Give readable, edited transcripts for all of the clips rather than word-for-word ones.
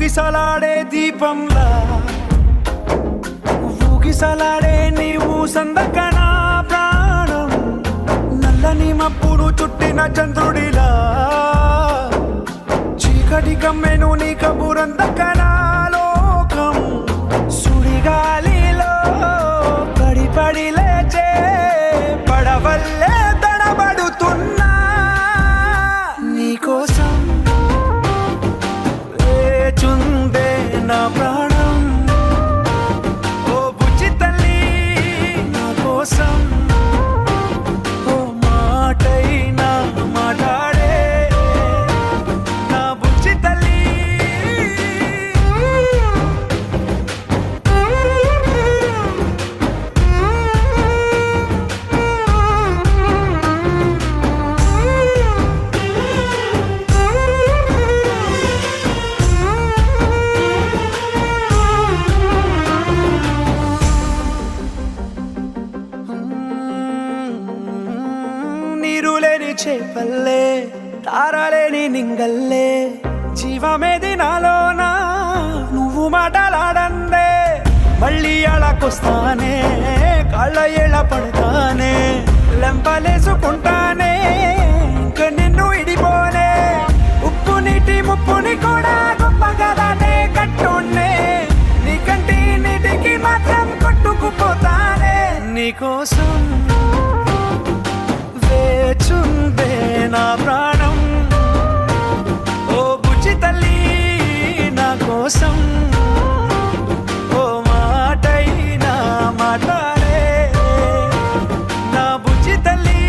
ఊగిసలాడే దీపంలా ఊగిసలాడే నీవు సందకనా ప్రాణం నల్లని మప్పుడు చుట్టిన చంద్రుడిలా చీకటి కమ్మెను నీ కబురందకనా లోకం సుడిగాలిలో పడి లేచే పడవల్లే తడబడుతున్నా నీకోసం వేచుందే నా ప్రాణం ఓ బుజ్జి తల్లి నా కోసం ఓ మాటైనా మాట్లాడే నా బుజ్జి తల్లి నీరులేని చేపల్లే తారలేని నింగల్లే జీవమేది నాలోనా నువ్వు మాటలాడందే మళ్ళీ అళకొస్తానే కాళ్ళ ఏళ్ళ పడతానే లెంపలేసుకుంటానే ఇంక నిన్ను ఇడిపోనే ఉప్పు నీటి ముప్పుని కూడా గొప్పగా దాటే కట్టునే నీ కంటి నీటికి మాత్రం కొట్టుకుపోతానే నీకోసం వేచుందే నా ప్రాణం ఓ బుజ్జి తల్లి నా కోసం ఓ మాటైనా మాట్లాడే నా బుజ్జి తల్లి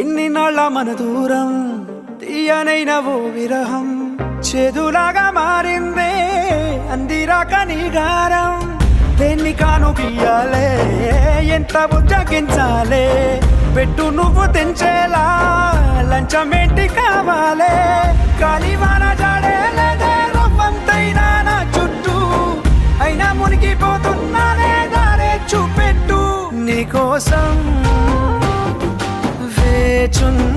ఎన్ని నాళ్ళ మన దూరం తీయనైన ఓ విరహం చేదులాగా మారిందే అందిరాక నీ గారం దేన్ని కాను గీయాలే ఎంత బుజ్జగించాలే పెట్టు నువ్వు తెంచేలా లంచమేంటి కావాలే కాలివాన జాడేలేదే రవ్వంతైనా నా చుట్టూ అయినా మునిగిపోతున్నానే దారే చూపెట్టు నీకోసం వేచున్న